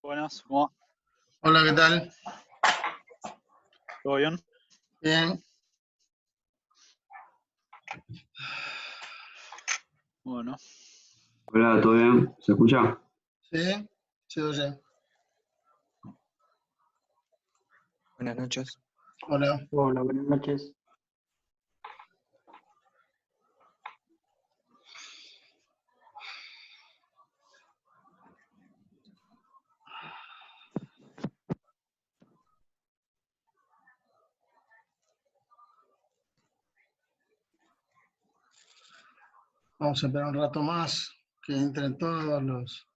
Buenas, ¿cómo va? Hola, ¿qué tal? ¿Todo bien? Bien. Bueno, Hola, ¿todo bien? ¿Se escucha? Sí, se oye. Buenas noches. Hola. Hola, buenas noches. Vamos a esperar un rato más que entren todos los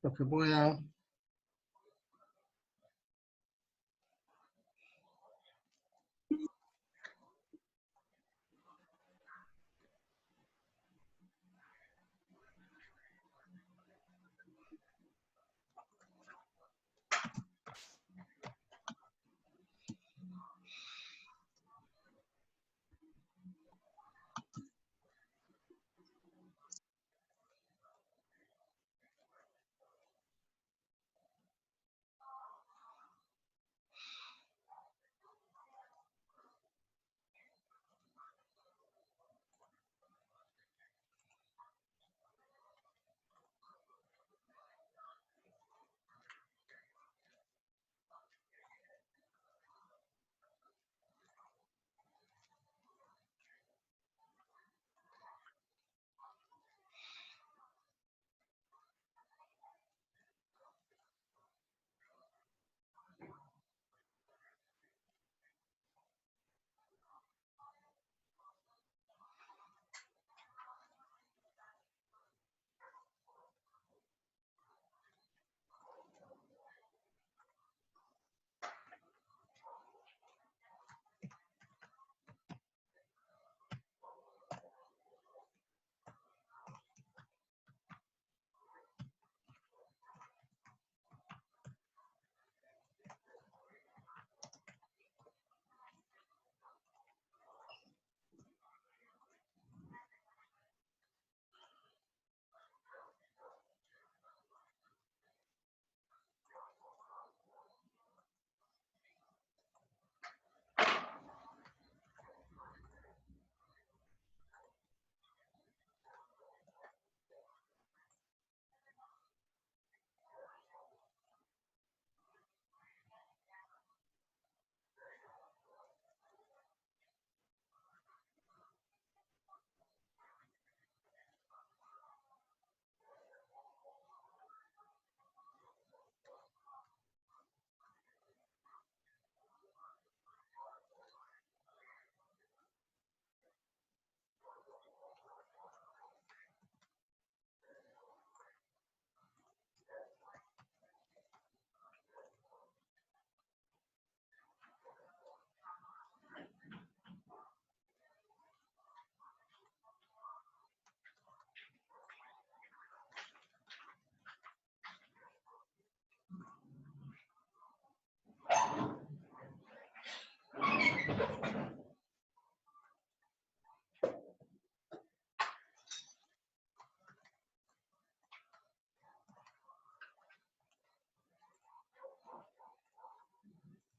que puedan.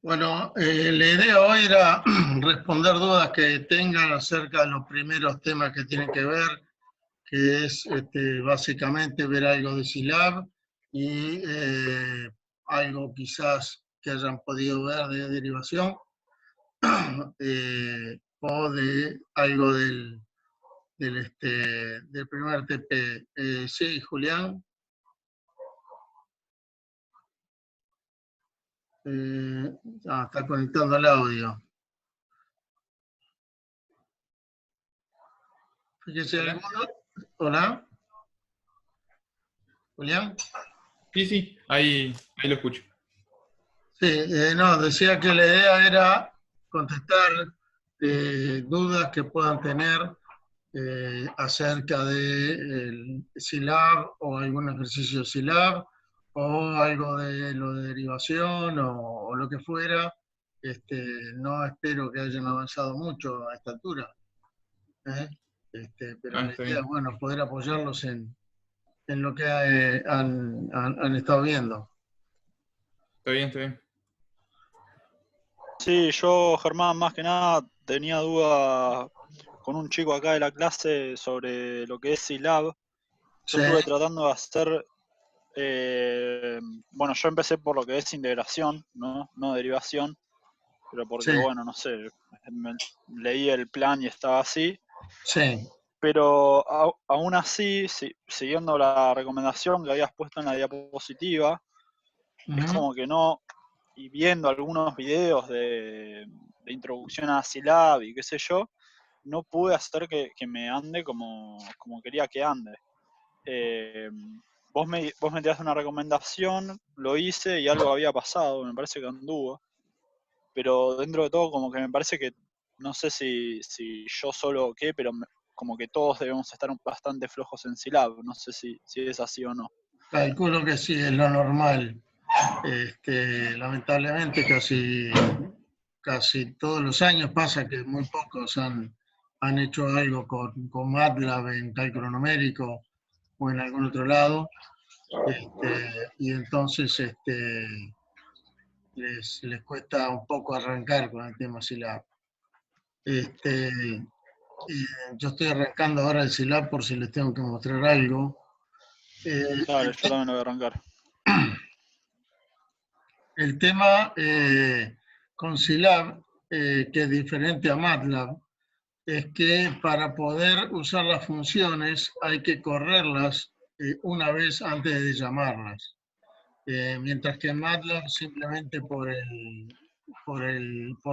Bueno, la idea hoy era responder dudas que tengan acerca de los primeros temas que tienen que ver, que es básicamente ver algo de SILAB y algo quizás que hayan podido ver de derivación o de algo del primer TP. Sí, Julián. Está conectando el audio. Fíjese, Hola. Hola. Julián. Sí, ahí lo escucho. Sí, no, decía que la idea era contestar dudas que puedan tener acerca de SILAB o algún ejercicio SILAB o algo de lo de derivación o lo que fuera. No espero que hayan avanzado mucho a esta altura, ¿eh? Pero la Está idea bien. es, bueno, poder apoyarlos en en lo que han estado viendo. Está bien, está bien. Sí, yo, Germán, más que nada tenía duda con un chico acá de la clase sobre lo que es Scilab. Yo Sí, estuve tratando de hacer, bueno, yo empecé por lo que es integración, no derivación, pero sí, porque, bueno, no sé, leí el plan y estaba así. sí. Pero aún así, siguiendo la recomendación que habías puesto en la diapositiva, es Ujú. como que no, y viendo algunos videos de introducción a Scilab y qué sé yo, no pude hacer que me ande como quería que ande. Eh, vos me tiraste una recomendación, lo hice y algo había pasado, me parece que anduvo, pero dentro de todo como que me parece que, no sé si yo solo o qué, pero como que todos debemos estar bastante flojos en Scilab, no sé si es así o no. Calculo que sí, es lo normal. Lamentablemente casi todos los años pasa que muy pocos han hecho algo con MATLAB en cálculo numérico o en algún otro lado, y entonces les cuesta un poco arrancar con el tema SILAB. Yo estoy arrancando ahora el SILAB por si les tengo que mostrar algo. Dale, yo también lo voy a arrancar. El tema con SILAB, que es diferente a MATLAB, es que para poder usar las funciones hay que correrlas una vez antes de llamarlas. Mientras que en MATLAB simplemente por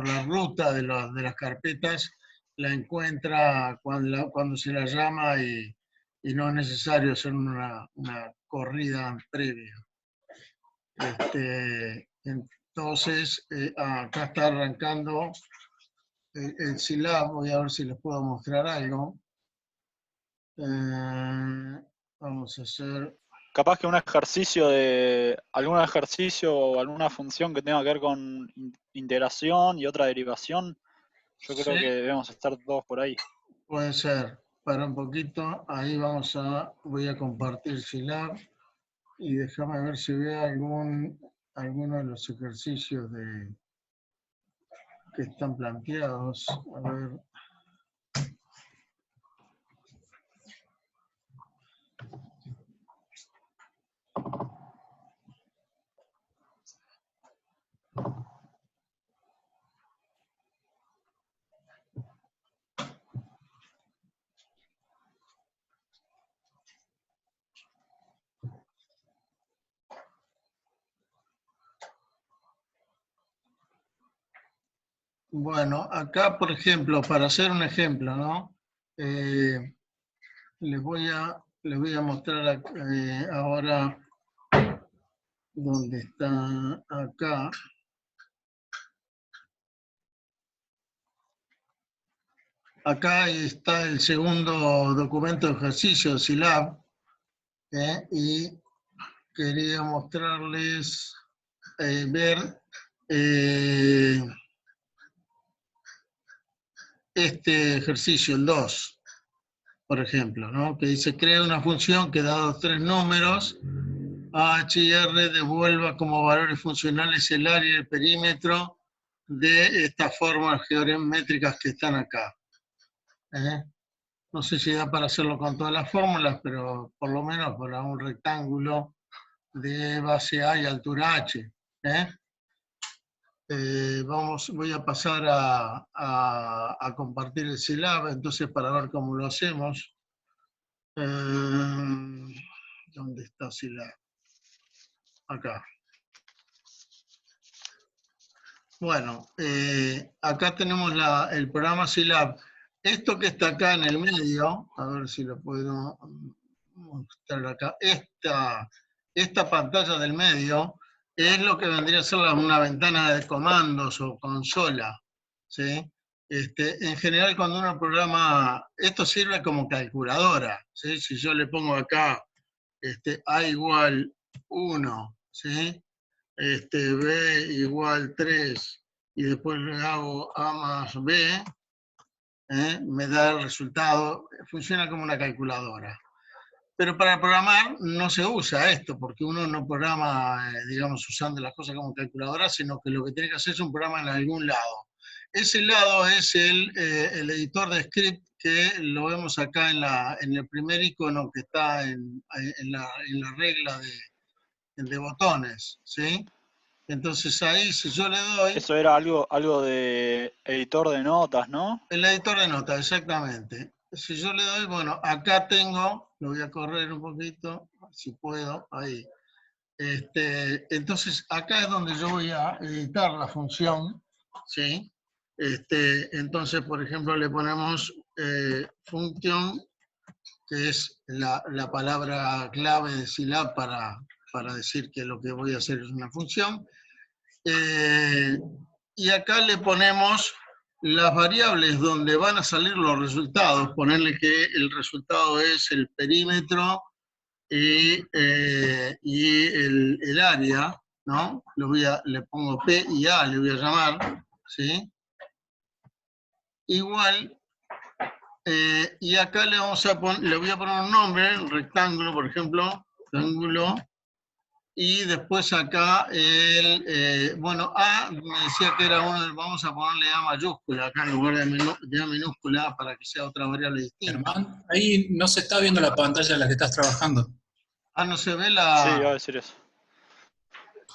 la ruta de las carpetas la encuentra cuando se la llama y no es necesario hacer una corrida previa. Entonces, acá está arrancando el SILAB. Voy a ver si les puedo mostrar algo. Vamos a hacer... Capaz que algún ejercicio o alguna función que tenga que ver con integración y otra derivación, yo Sí, creo que debemos estar todos por ahí. puede ser. Para un poquito, ahí voy a compartir SILAB y déjame ver si veo alguno de los ejercicios que están planteados. A ver. Bueno, acá, por ejemplo, para hacer un ejemplo, ¿no? Les voy a mostrar ahora dónde está acá. Acá está el segundo documento de ejercicio, SILAB, y quería mostrarles, ver este ejercicio, el 2, por ejemplo, ¿no? Que dice, crea una función que dados tres números, A, H y R, devuelva como valores funcionales el área y el perímetro de estas formas geométricas que están acá. No sé si da para hacerlo con todas las fórmulas, pero por lo menos para un rectángulo de base A y altura H. Voy a pasar a compartir el SILAB, entonces para ver cómo lo hacemos. ¿Dónde está SILAB? Acá. Bueno, acá tenemos el programa SILAB. Esto que está acá en el medio, a ver si lo puedo mostrar acá, esta pantalla del medio es lo que vendría a ser una ventana de comandos o consola, ¿sí? En general, cuando uno programa, esto sirve como calculadora, ¿sí? Si yo le pongo acá A igual 1, ¿sí? B igual 3, y después le hago A más B, me da el resultado, funciona como una calculadora. Pero para programar no se usa esto, porque uno no programa, digamos, usando las cosas como calculadora, sino que lo que tiene que hacer es un programa en algún lado. Ese lado es el editor de script que lo vemos acá en el primer icono que está en la regla de botones, ¿sí? Entonces ahí, si yo le doy... Eso era algo de editor de notas, ¿no? El editor de notas, exactamente. Si yo le doy, bueno, acá tengo, lo voy a correr un poquito, si puedo, ahí. Entonces, acá es donde yo voy a editar la función, ¿sí? Entonces, por ejemplo, le ponemos function, que es la palabra clave de Scilab para decir que lo que voy a hacer es una función. Y acá le ponemos las variables donde van a salir los resultados, ponerle que el resultado es el perímetro y el área, ¿no? Le pongo P y A, le voy a llamar, ¿sí? Igual, y acá le voy a poner un nombre, un rectángulo, por ejemplo, rectángulo. Y después acá, bueno, A me decía que era vamos a ponerle A mayúscula acá en lugar de A minúscula para que sea otra variable distinta. Germán, ahí no se está viendo la pantalla en la que estás trabajando. Ah, no se ve Sí, iba a decir eso.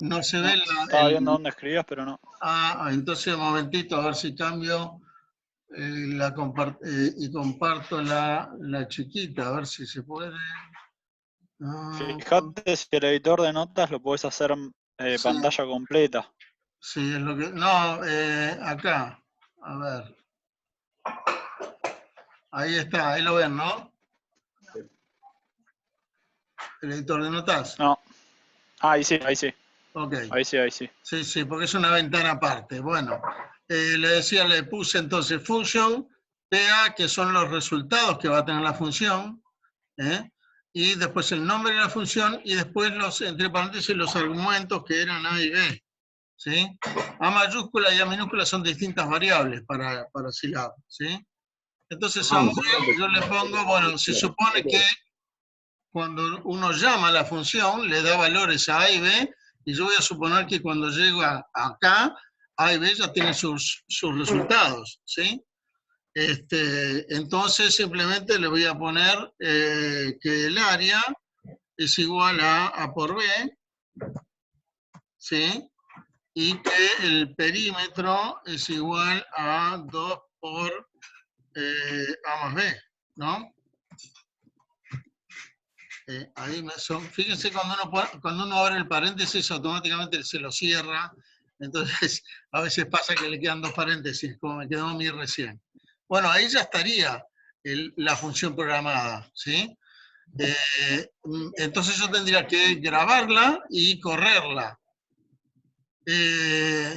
No se ve estaba viendo dónde escribías, pero no. Ah, entonces un momentito, a ver si cambio y comparto la chiquita, a ver si se puede. Fíjate si el editor de notas lo podés hacer Sí. pantalla completa. Sí, es lo que... No, acá. A ver. Ahí está, ahí lo ven, ¿no? El editor de notas. No. Ahí sí, ahí sí. Ok. Ahí sí, ahí sí. Sí, sí, porque es una ventana aparte. Bueno, le decía, le puse entonces function, PA, que son los resultados que va a tener la función, y después el nombre de la función, y después entre paréntesis, los argumentos que eran A y B. ¿Sí? A mayúscula y A minúscula son distintas variables para Scilab, ¿sí? Entonces ahora yo le pongo, bueno, se supone que cuando uno llama a la función, le da valores a A y B, y yo voy a suponer que cuando llego acá, A y B ya tienen sus resultados, ¿sí? Entonces simplemente le voy a poner que el área es igual a A por B, ¿sí? Y que el perímetro es igual a 2 por A más B, ¿no? Ahí fíjense cuando uno abre el paréntesis, automáticamente se lo cierra. Entonces, a veces pasa que le quedan dos paréntesis, como me quedó a mí recién. Bueno, ahí ya estaría la función programada, ¿sí? Entonces yo tendría que grabarla y correrla.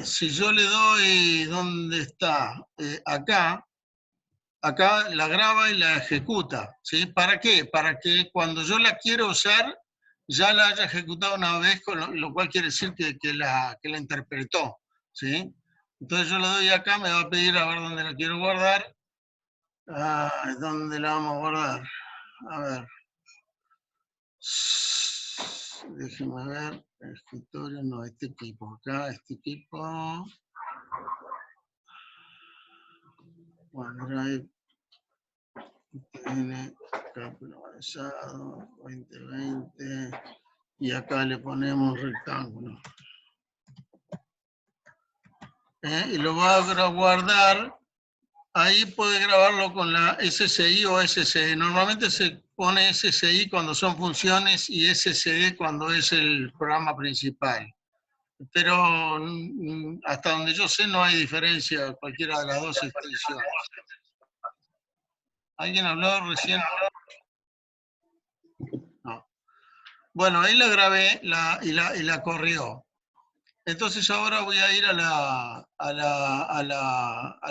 Si yo le doy, ¿dónde está? Acá la graba y la ejecuta, ¿sí? ¿Para qué? Para que cuando yo la quiero usar, ya la haya ejecutado una vez, lo cual quiere decir que la interpretó, ¿sí? Entonces yo le doy acá, me va a pedir a ver dónde la quiero guardar. ¿Dónde la vamos a guardar? A ver. Déjenme ver. Escritorio, no, este equipo. Acá, este equipo. Bueno, Drive. Tiene cálculo avanzado, 2020. Y acá le ponemos rectángulo. Y lo va a guardar. Ahí puede grabarlo con la SSI o SSE. Normalmente se pone SSI cuando son funciones y SSE cuando es el programa principal. Pero hasta donde yo sé no hay diferencia cualquiera de las dos extensiones. ¿Alguien habló recién? No. Bueno, ahí la grabé y la corrió. Entonces ahora voy a ir a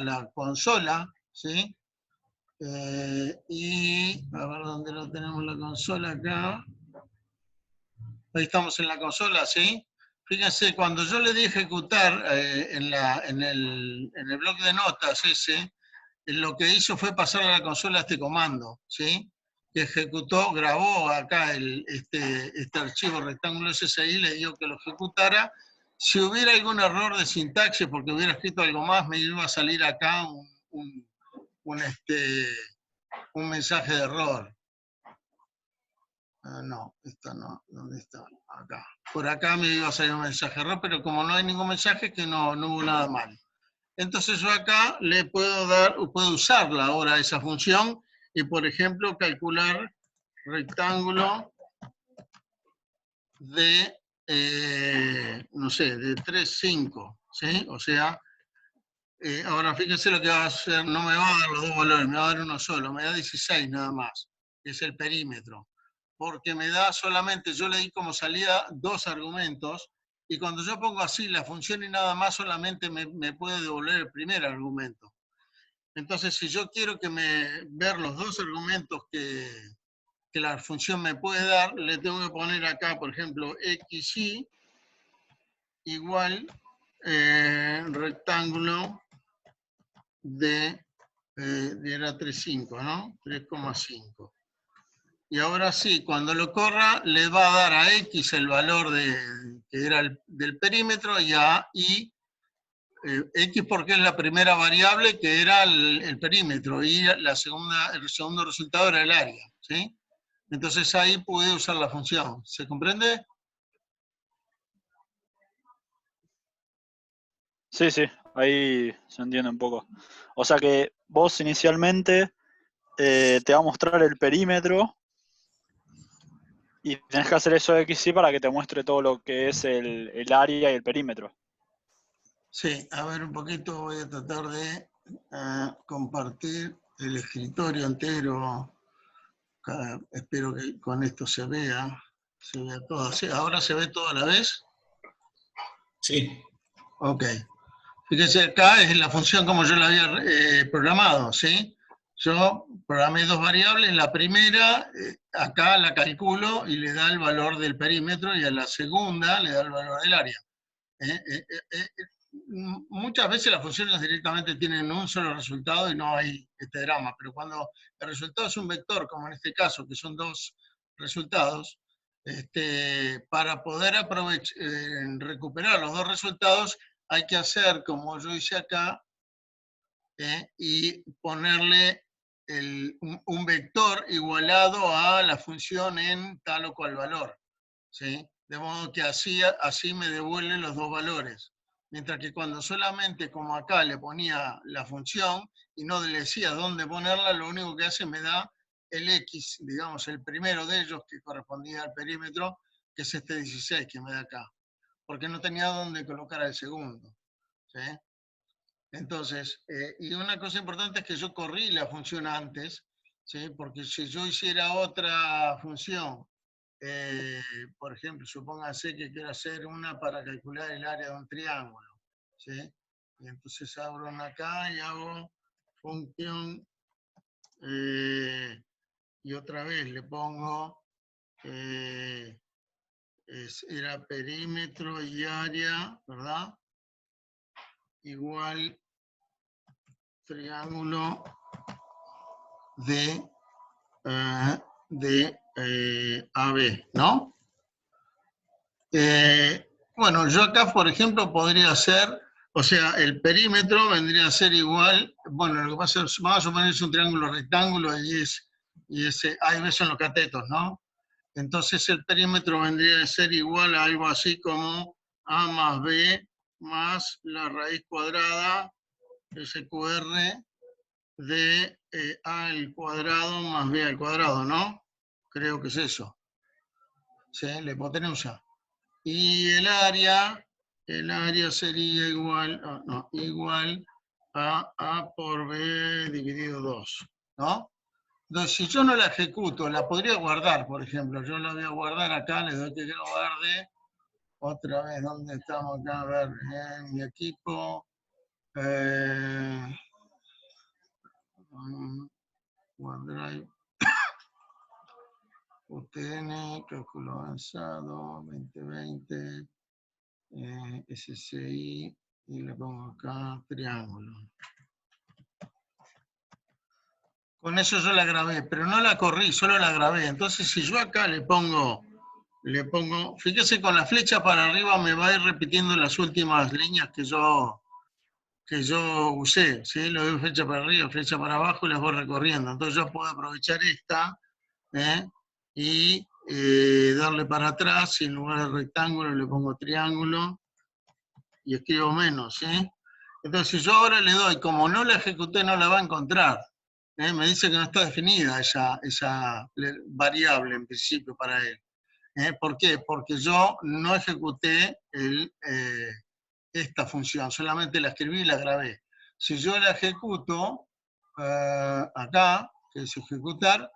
la consola, ¿sí? Y a ver dónde lo tenemos la consola acá. Ahí estamos en la consola, ¿sí? Fíjense, cuando yo le di ejecutar en el bloque de notas ese, lo que hizo fue pasar a la consola este comando, ¿sí? que ejecutó, grabó acá este archivo rectángulo SSI, le dio que lo ejecutara. Si hubiera algún error de sintaxis, porque hubiera escrito algo más, me iba a salir acá un mensaje de error. No, esto no, ¿dónde está? Acá. Por acá me iba a salir un mensaje de error, pero como no hay ningún mensaje, que no hubo nada mal. Entonces yo acá le puedo usarla ahora esa función y, por ejemplo, calcular rectángulo de, no sé, de 3, 5, ¿sí? O sea, ahora fíjense lo que va a hacer, no me va a dar los dos valores, me va a dar uno solo, me da 16 nada más, que es el perímetro. Porque me da solamente, yo le di como salida 2 argumentos, y cuando yo pongo así la función y nada más, solamente me puede devolver el primer argumento. Entonces, si yo quiero ver los 2 argumentos que la función me puede dar, le tengo que poner acá, por ejemplo, xy igual rectángulo era 3,5, ¿no? 3,5. Y ahora sí, cuando lo corra, le va a dar a x el valor que era del perímetro y a y x porque es la primera variable que era el perímetro y el segundo resultado era el área, ¿sí? Entonces ahí pude usar la función. ¿Se comprende? Sí, sí, ahí se entiende un poco. O sea que vos inicialmente te va a mostrar el perímetro y tenés que hacer eso de XY para que te muestre todo lo que es el área y el perímetro. Sí, a ver un poquito, voy a tratar de compartir el escritorio entero. Espero que con esto se vea todo. ¿Sí? ¿Ahora se ve todo a la vez? Sí. Ok. Fíjense, acá es la función como yo la había programado, ¿sí? Yo programé 2 variables, la primera, acá la calculo y le da el valor del perímetro, y a la segunda le da el valor del área. Muchas veces las funciones directamente tienen un solo resultado y no hay este drama, pero cuando el resultado es un vector, como en este caso, que son 2 resultados, para poder recuperar los 2 resultados, hay que hacer como yo hice acá, y ponerle un vector igualado a la función en tal o cual valor, ¿sí? De modo que así me devuelve los 2 valores. Mientras que cuando solamente, como acá, le ponía la función y no le decía dónde ponerla, lo único que hace me da el x, digamos, el primero de ellos que correspondía al perímetro, que es este 16 que me da acá. Porque no tenía dónde colocar el segundo, ¿sí? Entonces, y una cosa importante es que yo corrí la función antes, ¿sí? Porque si yo hiciera otra función, por ejemplo, supóngase que quiero hacer una para calcular el área de un triángulo, ¿sí? Y entonces abro una acá y hago función, y otra vez le pongo, era perímetro y área, ¿verdad? Igual triángulo de AB, ¿no? Bueno, yo acá, por ejemplo, podría hacer, o sea, el perímetro vendría a ser igual, bueno, lo que pasa es, vamos a suponer es un triángulo rectángulo y ese, ahí ves en los catetos, ¿no? Entonces el perímetro vendría a ser igual a algo así como A más B más la raíz cuadrada SQR de A al cuadrado más B al cuadrado, ¿no? Creo que es eso. ¿Sí? La hipotenusa. Y el área sería igual, igual a A por B dividido 2, ¿no? Entonces, si yo no la ejecuto, la podría guardar, por ejemplo. Yo la voy a guardar acá, le doy que lo guarde. Otra vez, ¿dónde estamos acá? A ver, en mi equipo. OneDrive. UTN, cálculo avanzado, 2020, SCI, y le pongo acá triángulo. Con eso yo la grabé, pero no la corrí, solo la grabé. Entonces, si yo acá le pongo, fíjese, con la flecha para arriba me va a ir repitiendo las últimas líneas que yo usé, ¿sí? Le doy flecha para arriba, flecha para abajo y las voy recorriendo. Entonces yo puedo aprovechar esta y darle para atrás, y en lugar de rectángulo le pongo triángulo y escribo menos, ¿sí? Entonces si yo ahora le doy, como no la ejecuté, no la va a encontrar. Me dice que no está definida esa variable en principio para él. ¿Por qué? Porque yo no ejecuté esta función, solamente la escribí y la grabé. Si yo la ejecuto acá, que es ejecutar,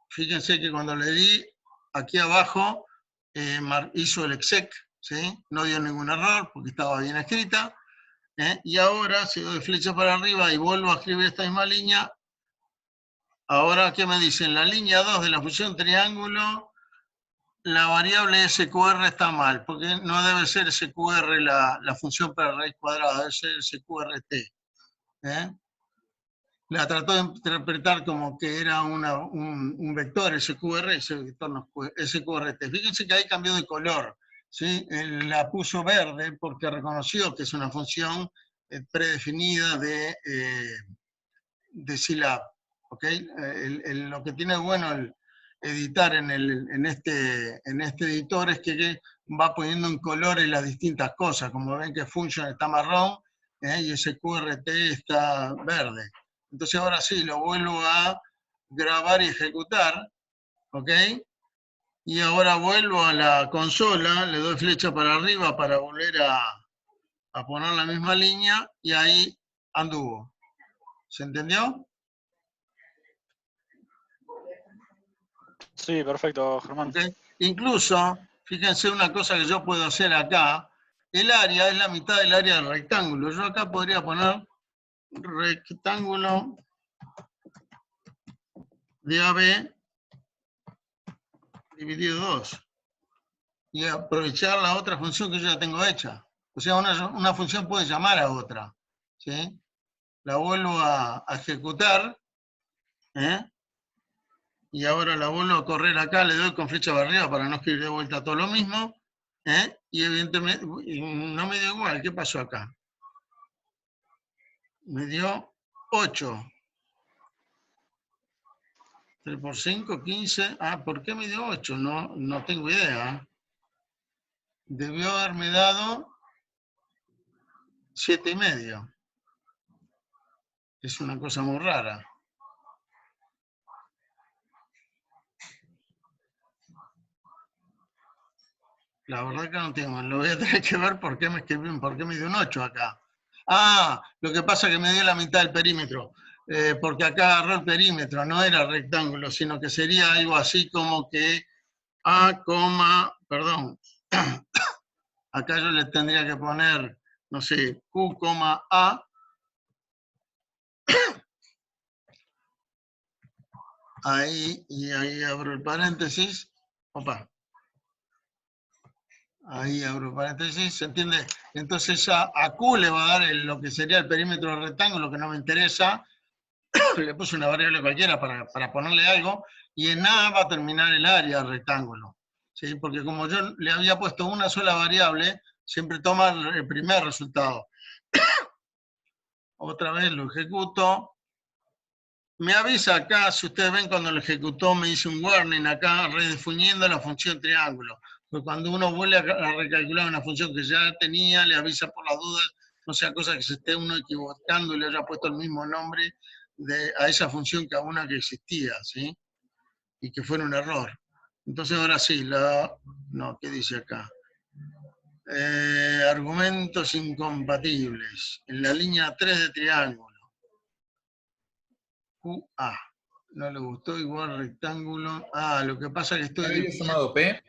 fíjense que cuando le di aquí abajo, hizo el exec, ¿sí? No dio ningún error porque estaba bien escrita. Y ahora, si doy flecha para arriba y vuelvo a escribir esta misma línea, ahora, ¿qué me dice? En la línea 2 de la función triángulo, la variable SQR está mal, porque no debe ser SQR la función para raíz cuadrada, debe ser SQRT. La trató de interpretar como que era un vector SQR, ese vector no es SQRT. Fíjense que ahí cambió de color, ¿sí? La puso verde porque reconoció que es una función predefinida de Scilab. ¿Okay? Lo que tiene bueno el editar en este editor es que va poniendo en colores las distintas cosas. Como ven que function está marrón y SQRT está verde. Entonces ahora sí, lo vuelvo a grabar y ejecutar. ¿Ok? Y ahora vuelvo a la consola, le doy flecha para arriba para volver a poner la misma línea y ahí anduvo. ¿Se entendió? Sí, perfecto, Germán. ¿Okay? Incluso, fíjense una cosa que yo puedo hacer acá, el área es la mitad del área del rectángulo. Yo acá podría poner rectángulo de AB dividido 2 y aprovechar la otra función que yo ya tengo hecha. O sea, una función puede llamar a otra, ¿sí? La vuelvo a ejecutar, y ahora la vuelvo a correr acá, le doy con flecha para arriba para no escribir de vuelta todo lo mismo, y evidentemente no me dio igual. ¿Qué pasó acá? Me dio 8. 3 por 5, 15. Ah, ¿por qué me dio 8? No tengo idea. Debió haberme dado 7,5. Es una cosa muy rara. La verdad que no tengo. Lo voy a tener que ver por qué me dio un 8 acá. Ah, lo que pasa es que me dio la mitad del perímetro. Porque acá agarró el perímetro, no era rectángulo, sino que sería algo así como que A, perdón. Acá yo le tendría que poner, no sé, Q, A. Ahí, y ahí abro el paréntesis. Opa. Ahí abro paréntesis, ¿se entiende? Entonces a Q le va a dar lo que sería el perímetro del rectángulo, que no me interesa. Le puse una variable cualquiera para ponerle algo. Y en A va a terminar el área del rectángulo. ¿Sí? Porque como yo le había puesto una sola variable, siempre toma el primer resultado. Otra vez lo ejecuto. Me avisa acá, si ustedes ven cuando lo ejecutó, me dice un warning acá, redefiniendo la función triángulo. Porque cuando uno vuelve a recalcular una función que ya tenía, le avisa por las dudas, no sea cosa que se esté uno equivocando y le haya puesto el mismo nombre a esa función que a una que existía, ¿sí? Y que fuera un error. Entonces ahora sí, ¿qué dice acá? Argumentos incompatibles. En la línea 3 de triángulo. QA. No le gustó, igual rectángulo. Ah, lo que pasa es que estoy... ¿No lo había llamado P?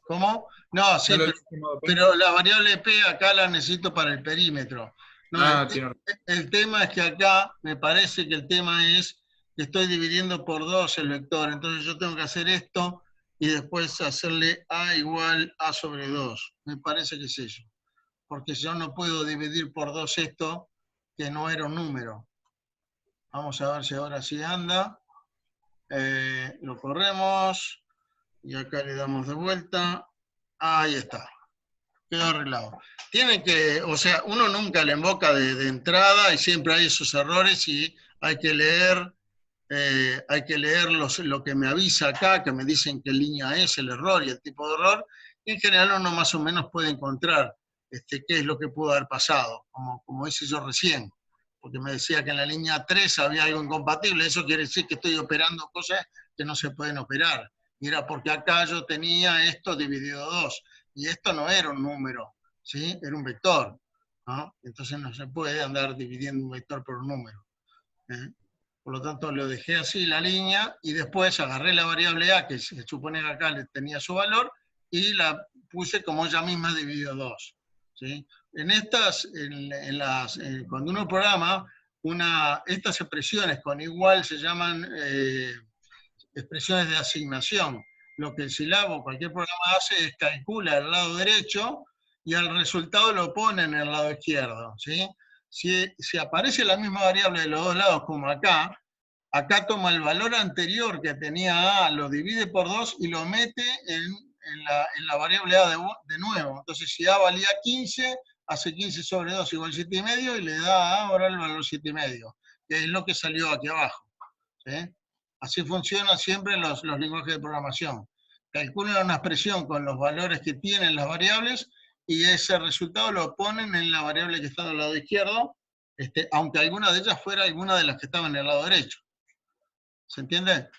¿Cómo? No, sí, pero la variable P acá la necesito para el perímetro. No, el tema es que acá me parece que el tema es que estoy dividiendo por 2 el vector. Entonces yo tengo que hacer esto y después hacerle A igual A sobre 2. Me parece que es eso. Porque yo no puedo dividir por 2 esto, que no era un número. Vamos a ver si ahora sí anda. Lo corremos. Y acá le damos de vuelta. Ahí está. Quedó arreglado. Tiene que, o sea, uno nunca le invoca de entrada y siempre hay esos errores y hay que leer lo que me avisa acá, que me dicen qué línea es el error y el tipo de error, y en general uno más o menos puede encontrar qué es lo que pudo haber pasado, como hice yo recién, porque me decía que en la línea 3 había algo incompatible, eso quiere decir que estoy operando cosas que no se pueden operar. Mira, porque acá yo tenía esto dividido 2, y esto no era un número, ¿sí? Era un vector, ¿no? Entonces no se puede andar dividiendo un vector por un número. ¿Eh? Por lo tanto, lo dejé así la línea y después agarré la variable A, que se supone que acá le tenía su valor, y la puse como ella misma dividido 2. ¿Sí? En estas, cuando uno programa, estas expresiones con igual se llaman expresiones de asignación. Lo que el Scilab o cualquier programa hace es calcula el lado derecho y el resultado lo pone en el lado izquierdo. ¿Sí? Si aparece la misma variable de los dos lados como acá, acá toma el valor anterior que tenía A, lo divide por 2 y lo mete en la variable A de nuevo. Entonces, si A valía 15, hace 15 sobre 2 igual 7,5 y le da a ahora el valor 7,5, que es lo que salió aquí abajo. ¿Sí? Así funcionan siempre los lenguajes de programación. Calculan una expresión con los valores que tienen las variables y ese resultado lo ponen en la variable que está del lado izquierdo, aunque alguna de ellas fuera alguna de las que estaban en el lado derecho. ¿Se entiende?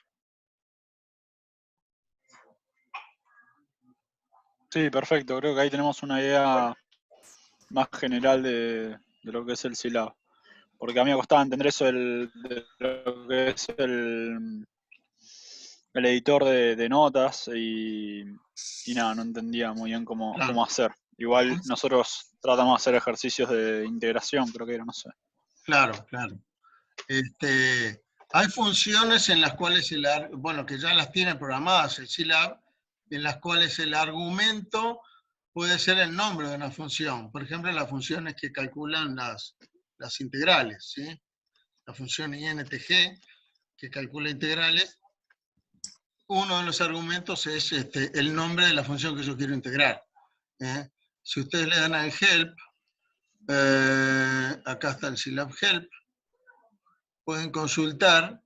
Sí, perfecto. Creo que ahí tenemos una idea más general de lo que es el Scilab. Porque a mí me costaba entender eso de lo que es el editor de notas y nada, no entendía muy bien cómo hacer. Igual nosotros tratamos de hacer ejercicios de integración, creo que era, no sé. Claro, claro. Hay funciones en las cuales, que ya las tiene programadas el Scilab, en las cuales el argumento puede ser el nombre de una función. Por ejemplo, las funciones que calculan las integrales, ¿sí? La función INTG, que calcula integrales, uno de los argumentos es el nombre de la función que yo quiero integrar. Si ustedes le dan al help, acá está el Scilab help, pueden consultar.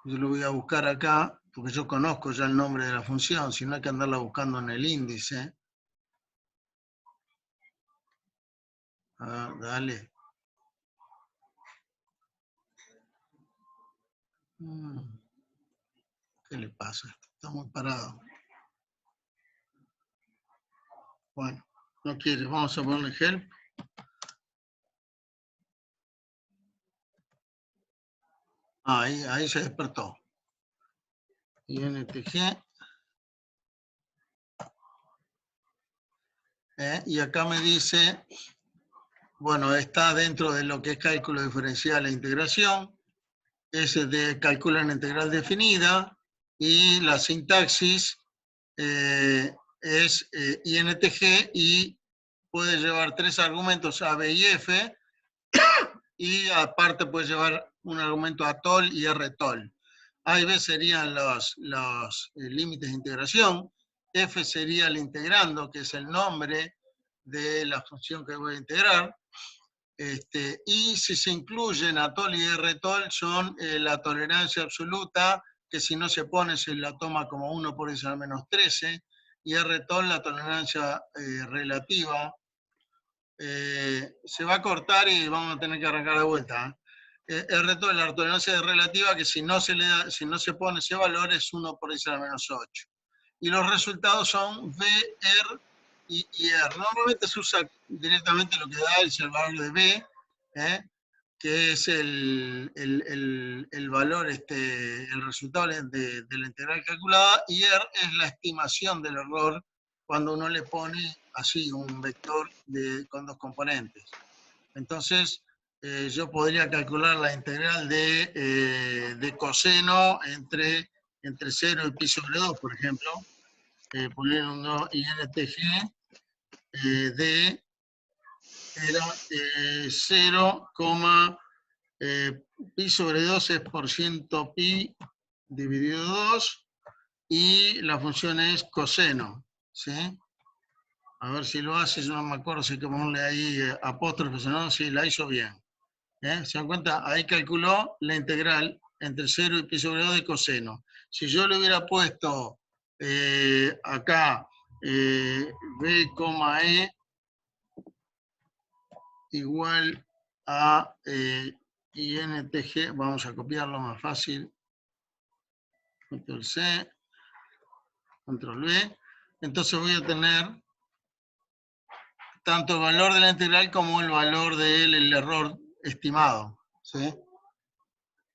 Yo lo voy a buscar acá, porque yo conozco ya el nombre de la función, si no hay que andarla buscando en el índice. Dale. ¿Qué le pasa? Está muy parado. Bueno, no quiere. Vamos a ponerle help. Ahí se despertó. INTG. Y acá me dice, bueno, está dentro de lo que es cálculo diferencial e integración. Es de calcular una integral definida y la sintaxis es INTG y puede llevar 3 argumentos A, B y F, y aparte puede llevar un argumento a tol y rtol. A y B serían los límites de integración, F sería el integrando, que es el nombre de la función que voy a integrar, y si se incluyen atol y rtol son la tolerancia absoluta, que si no se pone se la toma como 1 por 10 a la menos 13, y rtol la tolerancia relativa. Se va a cortar y vamos a tener que arrancar de vuelta. Rtol, la tolerancia relativa, que si no se pone ese valor es 1 por 10 a la menos 8. Y los resultados son V, R y R. Normalmente se usa directamente lo que da el valor de B, que es el valor, el resultado de la integral calculada, y R es la estimación del error cuando uno le pone así un vector con dos componentes. Entonces, yo podría calcular la integral de coseno entre 0 y pi sobre 2, por ejemplo, poniendo un INTG de era 0, pi sobre 2 es por ciento pi dividido 2, y la función es coseno, ¿sí? A ver si lo hace, yo no me acuerdo si hay que ponerle ahí apóstrofes o no, sí, la hizo bien. ¿Se dan cuenta? Ahí calculó la integral entre 0 y pi sobre 2 de coseno. Si yo le hubiera puesto acá b, e igual a INTG, vamos a copiarlo más fácil, control C, control V, entonces voy a tener tanto el valor de la integral como el valor del error estimado, ¿sí?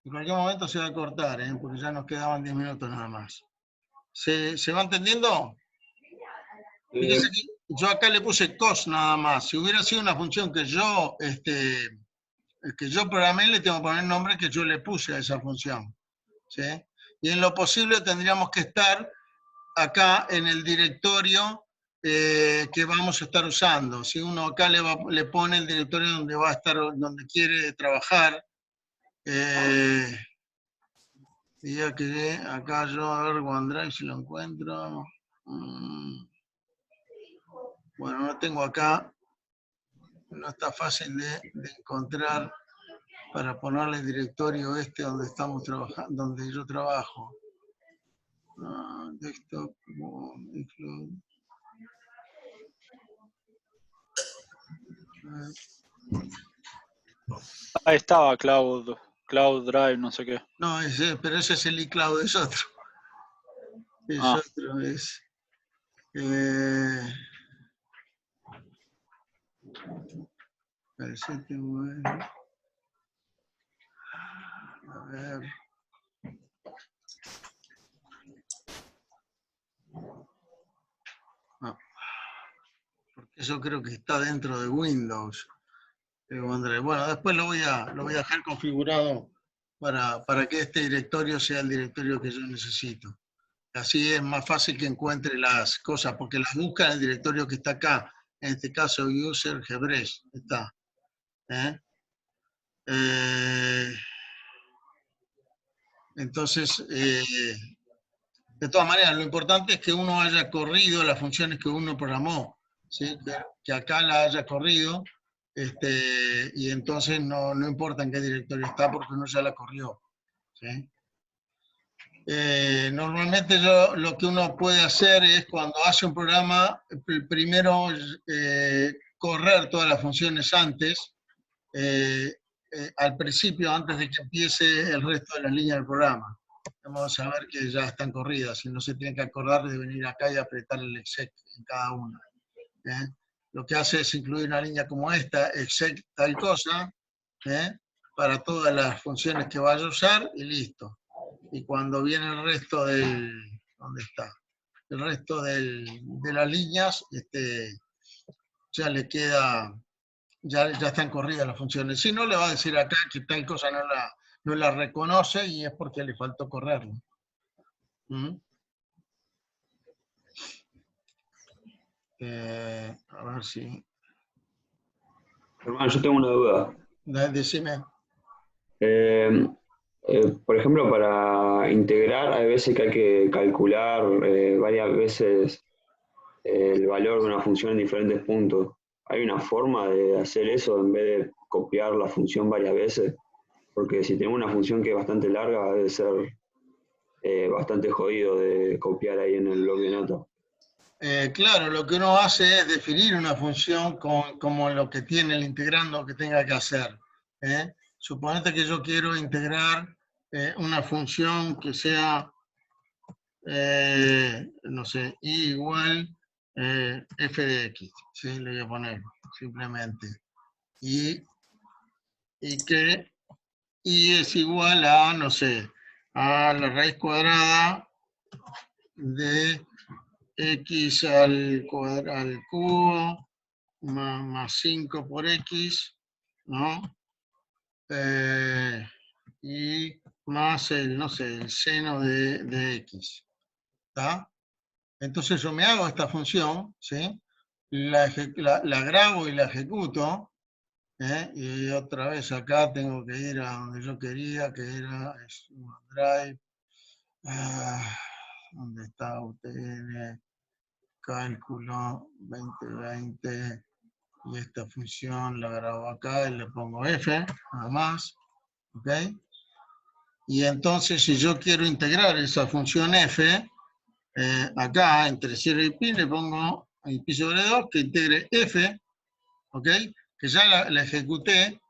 En cualquier momento se va a cortar, porque ya nos quedaban 10 minutos nada más. ¿Se va entendiendo? Fíjense que yo acá le puse cos nada más. Si hubiera sido una función que yo programé, le tengo que poner el nombre que yo le puse a esa función, ¿sí? Y en lo posible tendríamos que estar acá en el directorio que vamos a estar usando. Si uno acá le pone el directorio donde va a estar, donde quiere trabajar, y ya que acá yo, a ver, OneDrive si lo encuentro. Bueno, no tengo acá, no está fácil de encontrar para ponerle el directorio donde estamos trabajando, donde yo trabajo. Desktop, iCloud. Ahí estaba Cloud Drive, no sé qué. No, pero ese es el iCloud, es otro. Es otro, es... A ver. No. Porque eso creo que está dentro de Windows. Bueno, después lo voy a dejar configurado para que este directorio sea el directorio que yo necesito. Así es más fácil que encuentre las cosas, porque las busca en el directorio que está acá. En este caso, user Gebresh está. Entonces, de todas maneras, lo importante es que uno haya corrido las funciones que uno programó, ¿sí? Que acá la haya corrido, y entonces no importa en qué directorio está porque uno ya la corrió, ¿sí? Normalmente lo que uno puede hacer es cuando hace un programa, primero correr todas las funciones antes, al principio, antes de que empiece el resto de las líneas del programa. Vamos a ver que ya están corridas y no se tienen que acordar de venir acá y apretar el exec en cada una. Lo que hace es incluir una línea como esta, exec tal cosa, para todas las funciones que vaya a usar y listo. Y cuando viene el resto del... ¿Dónde está? El resto de las líneas, ya le queda... Ya están corridas las funciones. Si no, le va a decir acá que tal cosa no la reconoce y es porque le faltó correrlo. A ver si... Hermano, yo tengo una duda. Decime. Por ejemplo, para integrar, hay veces que hay que calcular varias veces el valor de una función en diferentes puntos. ¿Hay una forma de hacer eso en vez de copiar la función varias veces? Porque si tengo una función que es bastante larga, debe ser bastante jodido de copiar ahí en el bloc de notas. Claro, lo que uno hace es definir una función como lo que tiene el integrando que tenga que hacer. Suponete que yo quiero integrar una función que sea, no sé, i igual f de x, ¿sí? Le voy a poner simplemente. Y que i es igual a, no sé, a la raíz cuadrada de x al cubo más 5 por x, ¿no? Y más no sé, el seno de x, ¿está? Entonces yo me hago esta función, ¿sí? La grabo y la ejecuto, Y otra vez acá tengo que ir a donde yo quería, que era OneDrive. ¿Dónde está UTN? Cálculo 2020. Y esta función la grabo acá y le pongo F, nada más. ¿Ok? Y entonces, si yo quiero integrar esa función F, acá entre 0 y pi le pongo en pi sobre 2 que integre F, ¿ok? Que ya la ejecuté.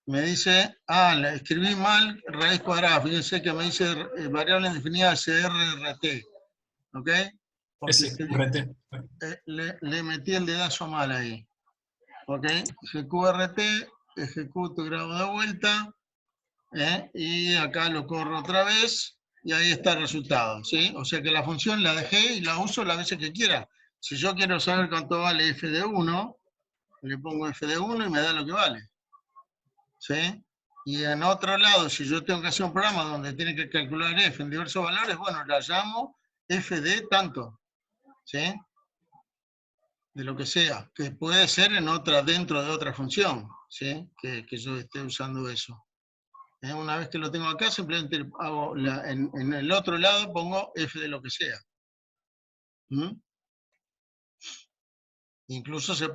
Me dice, la escribí mal, raíz cuadrada. Fíjense que me dice variable indefinida CRRT, ¿ok? Porque SQRT. le metí el dedazo mal ahí, ¿ok? SQRT, ejecuto y grabo de vuelta, y acá lo corro otra vez, y ahí está el resultado, ¿sí? O sea que la función la dejé y la uso las veces que quiera. Si yo quiero saber cuánto vale f de 1, le pongo f de 1 y me da lo que vale, ¿sí? Y en otro lado, si yo tengo que hacer un programa donde tiene que calcular f en diversos valores, bueno, la llamo f de tanto, ¿sí? De lo que sea, que puede ser dentro de otra función, ¿sí? Que yo esté usando eso. Una vez que lo tengo acá, simplemente hago en el otro lado pongo f de lo que sea. Incluso se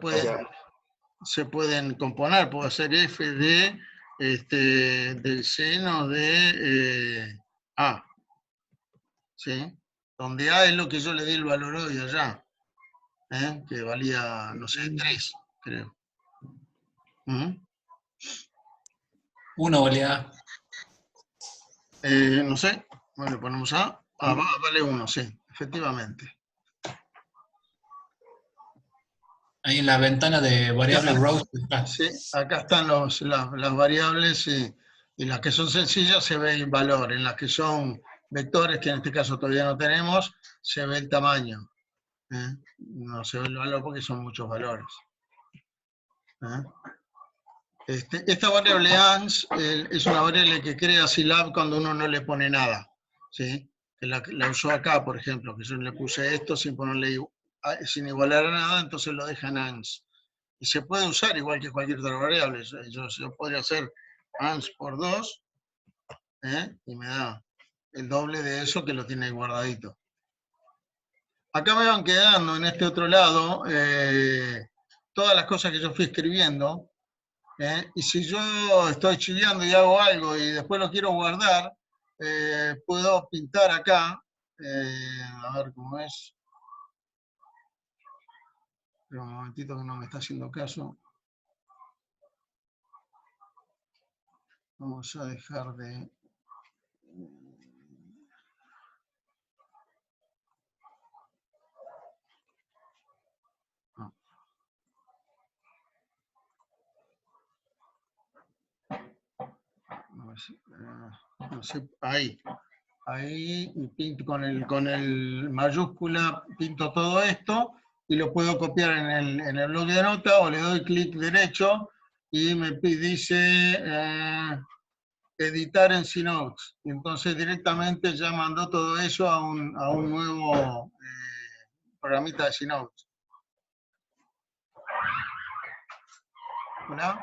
pueden componer, puedo hacer f de del seno de a, ¿sí? Donde a es lo que yo le di el valor hoy allá, que valía, no sé, 3, creo. 1 valía. No sé, bueno, le ponemos a. Vale 1, sí, efectivamente. Ahí en la ventana de variable rows. Sí, acá están las variables y las que son sencillas se ve el valor. En las que son vectores, que en este caso todavía no tenemos, se ve el tamaño. No se ve el valor porque son muchos valores. Esta variable ans es una variable que crea Scilab cuando uno no le pone nada, ¿sí? Que la usó acá, por ejemplo, que yo le puse esto sin ponerle sin igualar a nada, entonces lo deja en ans. Y se puede usar igual que cualquier otra variable. Yo podría hacer ans por 2, y me da el doble de eso que lo tiene guardadito. Acá me van quedando en este otro lado todas las cosas que yo fui escribiendo. Y si yo estoy chileando y hago algo y después lo quiero guardar, puedo pintar acá, a ver cómo es. Pero un momentito que no me está haciendo caso. Vamos a dejar de... No sé, ahí pinto con el mayúscula, pinto todo esto y lo puedo copiar en el bloc de nota o le doy clic derecho y me dice editar en C-Notes. Y entonces directamente ya mandó todo eso a un nuevo programita de C-Notes. ¿Hola?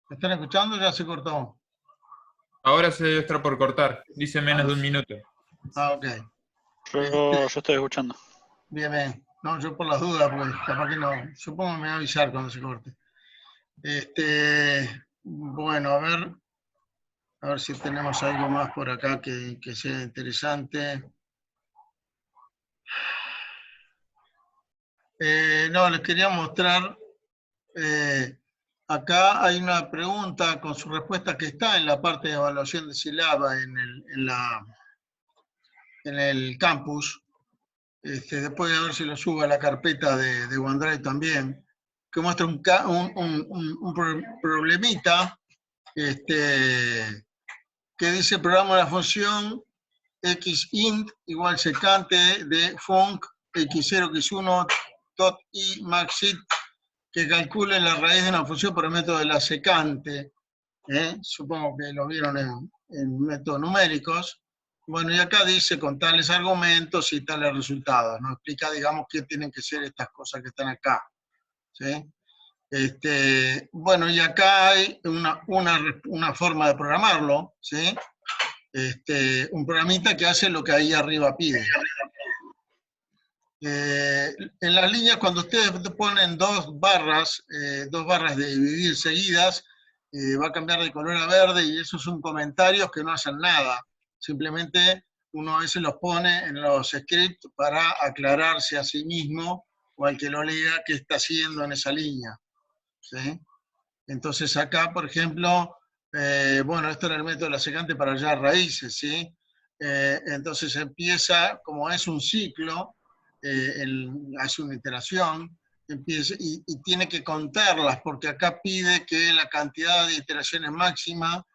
¿Me están escuchando? Ya se cortó. Ahora se debe estar por cortar. Dice menos de un minuto. Ok. Yo estoy escuchando. Bien, bien. No, yo por las dudas, pues capaz que no. Supongo que me va a avisar cuando se corte. Bueno, a ver si tenemos algo más por acá que sea interesante. No, les quería mostrar. Acá hay una pregunta con su respuesta que está en la parte de evaluación de Scilab en el campus. Después a ver si lo subo a la carpeta de OneDrive también, que muestra un problemita que dice programa la función xint igual secante de func x0 x1 tot i maxit que calcule la raíz de una función por el método de la secante. Supongo que lo vieron en métodos numéricos. Bueno, y acá dice con tales argumentos y tales resultados. Nos explica, digamos, qué tienen que ser estas cosas que están acá. ¿Sí? Bueno, y acá hay una forma de programarlo, ¿sí? Un programita que hace lo que ahí arriba pide. En las líneas, cuando ustedes ponen dos barras de dividir seguidas, va a cambiar de color a verde, y esos son comentarios que no hacen nada. Simplemente uno a veces los pone en los scripts para aclararse a sí mismo o al que lo lea qué está haciendo en esa línea, ¿sí? Entonces acá, por ejemplo, bueno, esto era el método de la secante para hallar raíces, ¿sí? Entonces empieza, como es un ciclo, hace una iteración, empieza, y tiene que contarlas, porque acá pide que la cantidad de iteraciones máxima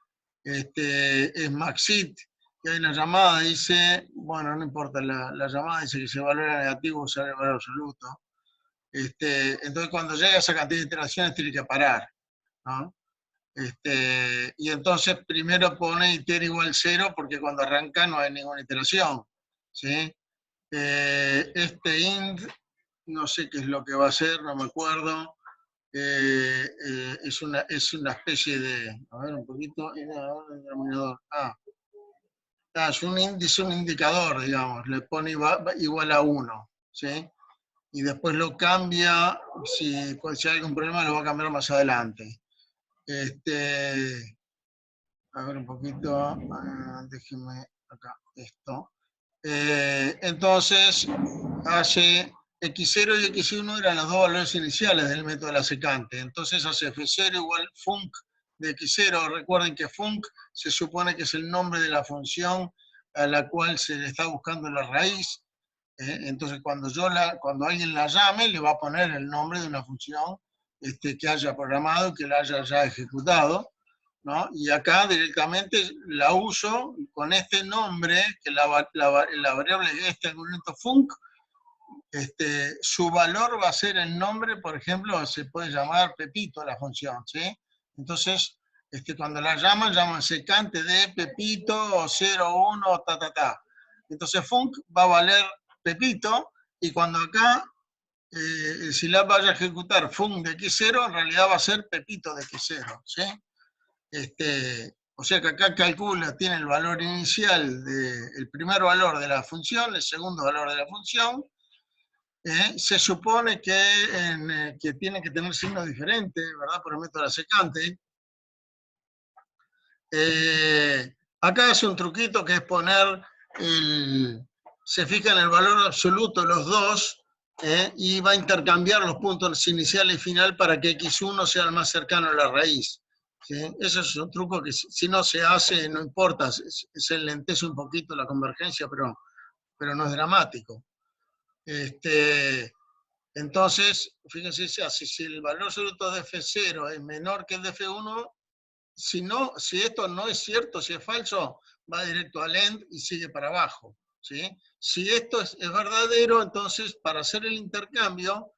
es maxit, y hay una llamada, dice, bueno, no importa, la llamada dice que si el valor era negativo, usar el valor absoluto. Entonces cuando llega a esa cantidad de iteraciones tiene que parar, ¿no? Y entonces primero pone iter igual 0, porque cuando arranca no hay ninguna iteración, ¿sí? Int, no sé qué es lo que va a hacer, no me acuerdo. Es una especie de, a ver un poquito, denominador. Es un índice, un indicador, digamos, le pone igual a 1, ¿sí? Y después lo cambia, si hay algún problema lo va a cambiar más adelante. A ver un poquito, déjenme acá, esto. Entonces, hace x0 y x1 eran los dos valores iniciales del método de la secante. Entonces hace f0 igual func de x0. Recuerden que func se supone que es el nombre de la función a la cual se le está buscando la raíz. Entonces, cuando alguien la llame, le va a poner el nombre de una función que haya programado y que la haya ya ejecutado, ¿no? Y acá directamente la uso con este nombre, que la variable de este argumento func, su valor va a ser el nombre, por ejemplo, se puede llamar Pepito a la función, ¿sí? Entonces, cuando la llaman secante de Pepito o 0, 1, ta, ta, ta. Entonces func va a valer Pepito, y cuando acá si la vaya a ejecutar func de x0, en realidad va a ser Pepito de x0, ¿sí? O sea que acá calcula, tiene el valor inicial, el primer valor de la función, el segundo valor de la función. Se supone que tiene que tener signos diferentes, ¿verdad? Por el método de la secante. Acá hace un truquito que es poner, se fija en el valor absoluto los dos, y va a intercambiar los puntos inicial y final para que x1 sea el más cercano a la raíz. ¿Sí? Eso es un truco que si no se hace, no importa, se lentece un poquito la convergencia, pero no es dramático. Entonces, fíjense, si el valor absoluto de f0 es menor que el de f1, si esto no es cierto, si es falso, va directo al end y sigue para abajo, ¿sí? Si esto es verdadero, entonces para hacer el intercambio,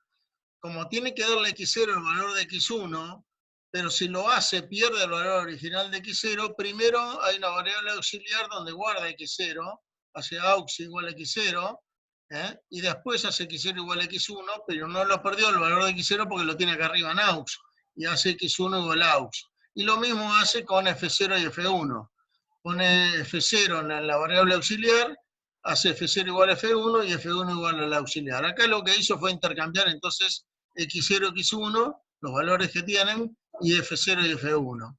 como tiene que darle a x0 el valor de x1, pero si lo hace pierde el valor original de x0, primero hay una variable auxiliar donde guarda x0, hace aux igual a x0, y después hace x0 igual a x1, pero no lo perdió el valor de x0 porque lo tiene acá arriba en aux, y hace x1 igual a aux. Y lo mismo hace con f0 y f1. Pone f0 en la variable auxiliar, hace f0 igual a f1 y f1 igual al auxiliar. Acá lo que hizo fue intercambiar entonces x0 y x1, los valores que tienen, y f0 y f1.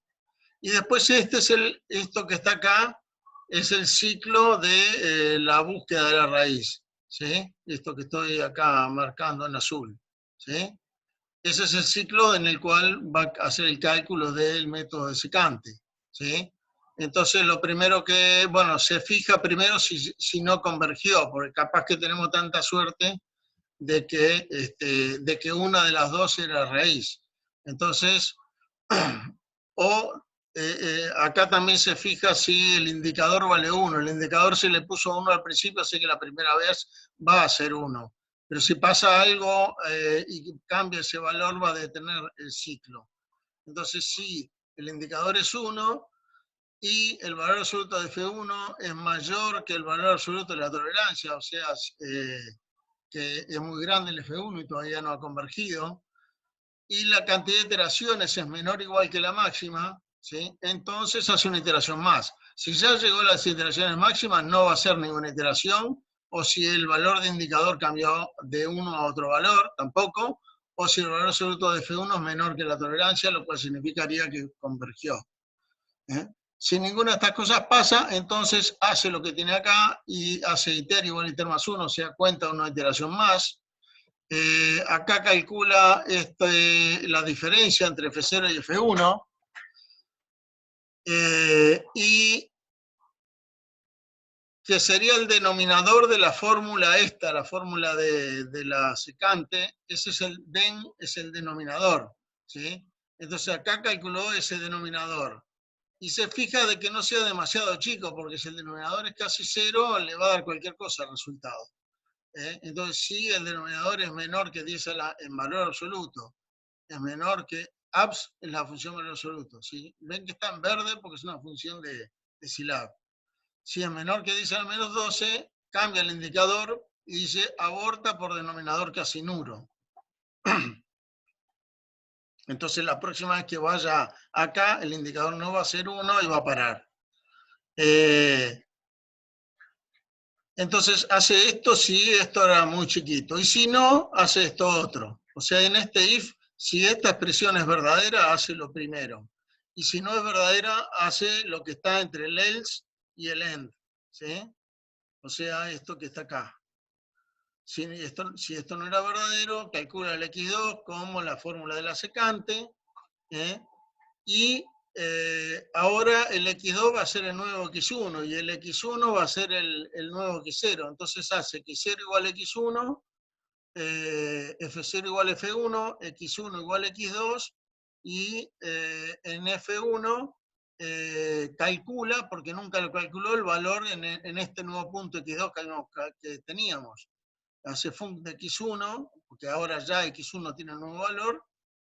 Y después esto que está acá es el ciclo de la búsqueda de la raíz, ¿sí? Esto que estoy acá marcando en azul, ¿sí? Ese es el ciclo en el cual va a hacer el cálculo del método de secante, ¿sí? Entonces lo primero que, bueno, se fija primero si no convergió, porque capaz que tenemos tanta suerte de que una de las dos era raíz. Entonces, acá también se fija si el indicador vale 1. El indicador se le puso 1 al principio, así que la primera vez va a ser 1. Pero si pasa algo y cambia ese valor, va a detener el ciclo. Entonces, si el indicador es 1 y el valor absoluto de F1 es mayor que el valor absoluto de la tolerancia, o sea, que es muy grande el F1 y todavía no ha convergido, y la cantidad de iteraciones es menor o igual que la máxima, ¿sí? Entonces hace una iteración más. Si ya llegó a las iteraciones máximas, no va a hacer ninguna iteración, o si el valor de indicador cambió de uno a otro valor, tampoco, o si el valor absoluto de F1 es menor que la tolerancia, lo cual significaría que convergió. Si ninguna de estas cosas pasa, entonces hace lo que tiene acá y hace iter igual a iter más 1, o sea, cuenta una iteración más. Acá calcula la diferencia entre F0 y F1. Y que sería el denominador de la fórmula esta, la fórmula de la secante, ese es el den, es el denominador, ¿sí? Entonces acá calculó ese denominador. Y se fija de que no sea demasiado chico, porque si el denominador es casi 0, le va a dar cualquier cosa al resultado. Entonces, si el denominador es menor que 10 en valor absoluto, es menor que abs es la función valor absoluto, ¿sí? Ven que está en verde porque es una función de Silab. Si es menor que 10 a la menos 12, cambia el indicador y dice aborta por denominador casi nulo. Entonces la próxima vez que vaya acá, el indicador no va a ser 1 y va a parar. Entonces hace esto si esto era muy chiquito. Y si no, hace esto otro. O sea, en este if, si esta expresión es verdadera, hace lo primero. Y si no es verdadera, hace lo que está entre el else y el end. ¿Sí? O sea, esto que está acá. Si esto no era verdadero, calcula el x2 como la fórmula de la secante. Y ahora el x2 va a ser el nuevo x1 y el x1 va a ser el nuevo x0. Entonces hace x0 igual a x1, f0 igual a f1, x1 igual a x2 y en f1 calcula, porque nunca lo calculó, el valor en este nuevo punto x2 que teníamos. Hace func de x1, porque ahora ya x1 tiene un nuevo valor,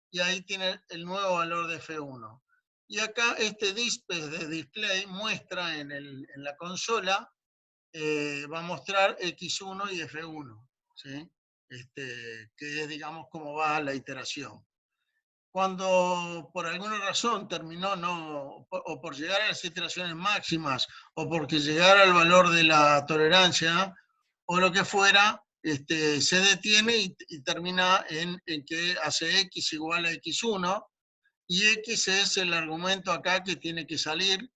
y ahí tiene el nuevo valor de f1. Y acá este de display muestra en la consola, va a mostrar x1 y f1, ¿sí? Que es, digamos, cómo va la iteración. Cuando por alguna razón terminó, o por llegar a las iteraciones máximas, o porque llegara al valor de la tolerancia, o lo que fuera, se detiene y termina en que hace x igual a x1, y x es el argumento acá que tiene que salir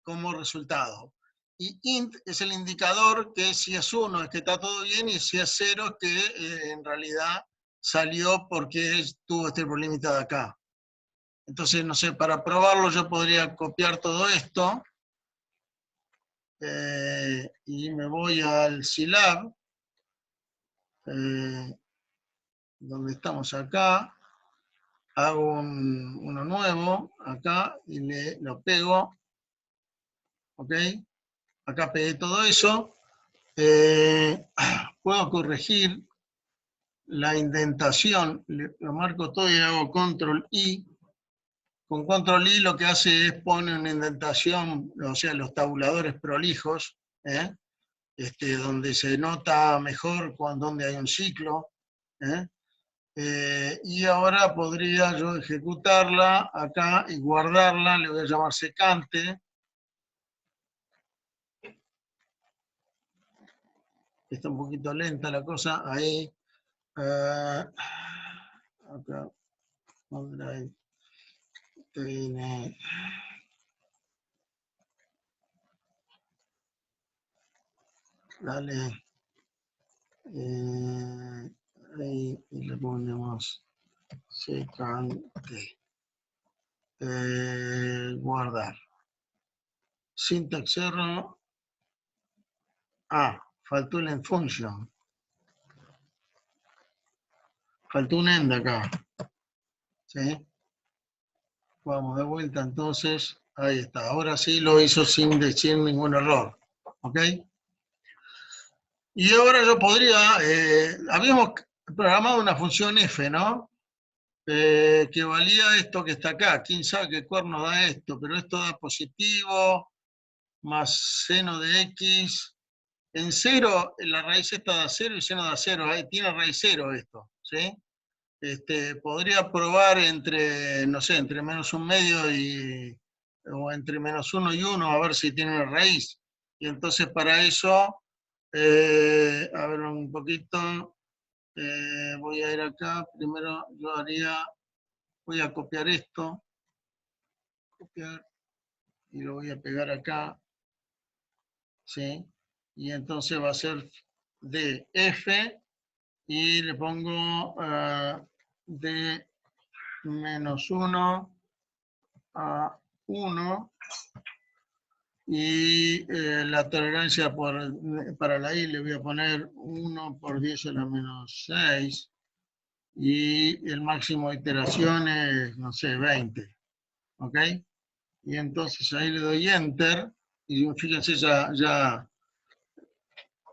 como resultado. Y int es el indicador que si es 1 es que está todo bien, y si es 0 es que en realidad salió porque tuvo este problemita de acá. Entonces, no sé, para probarlo yo podría copiar todo esto, y me voy al Silab, donde estamos acá, hago uno nuevo acá y lo pego, ¿ok? Acá pegué todo eso. Puedo corregir la indentación, lo marco todo y hago control I. Con control I lo que hace es poner una indentación, o sea, los tabuladores prolijos, donde se nota mejor donde hay un ciclo. Y ahora podría yo ejecutarla acá y guardarla, le voy a llamar secante. Está un poquito lenta la cosa, ahí. Acá, tiene. Dale. Ahí le ponemos secante. Guardar. Syntax error. Faltó el end function. Faltó un end acá. ¿Sí? Vamos de vuelta entonces. Ahí está. Ahora sí lo hizo sin decir ningún error. ¿Ok? Y ahora yo podría... habíamos programado una función f, ¿no? Que valía esto que está acá. ¿Quién sabe qué cuerno da esto? Pero esto da positivo más seno de x. En 0, la raíz esta da 0 y seno da 0. Ahí tiene raíz 0 esto, ¿sí? podría probar entre, no sé, entre -1/2 o entre -1 y 1, a ver si tiene una raíz. Y entonces para eso, a ver un poquito, voy a ir acá, primero voy a copiar esto, copiar, y lo voy a pegar acá, ¿sí? Y entonces va a ser de F, y le pongo de -1 a 1, y la tolerancia para la I le voy a poner 1 por 10 a la -6, y el máximo de iteraciones, no sé, 20, ¿ok? Y entonces ahí le doy Enter, y fíjense, ya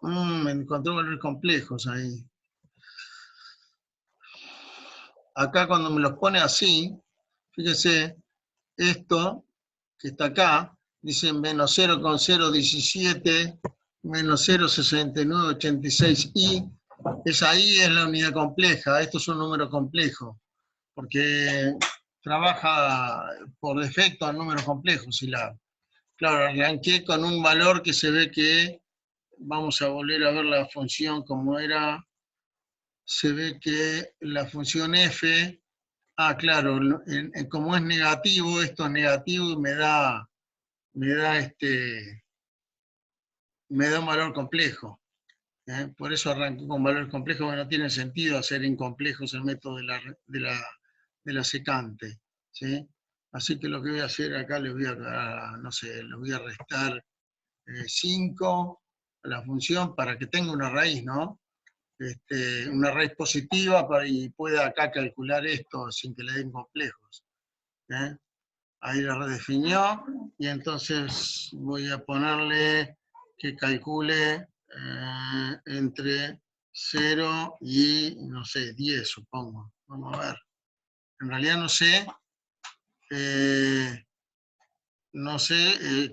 me encontré valores complejos ahí. Acá cuando me los pone así, fíjese, esto que está acá, dice -0,017, -0,6986i, esa i es la unidad compleja, esto es un número complejo, porque trabaja por defecto en números complejos, claro, arranqué con un valor que se ve que, vamos a volver a ver la función como era, se ve que la función f, claro, como es negativo, esto es negativo y me da un valor complejo. Por eso arranco con valores complejos, porque no tiene sentido hacer incomplejos el método de la secante, ¿sí? Así que lo que voy a hacer acá, le voy a, no sé, le voy a restar 5 a la función para que tenga una raíz, ¿no? Una raíz positiva y pueda acá calcular esto sin que le den complejos. Ahí la redefinió, y entonces voy a ponerle que calcule entre 0 y, no sé, 10, supongo. Vamos a ver. En realidad no sé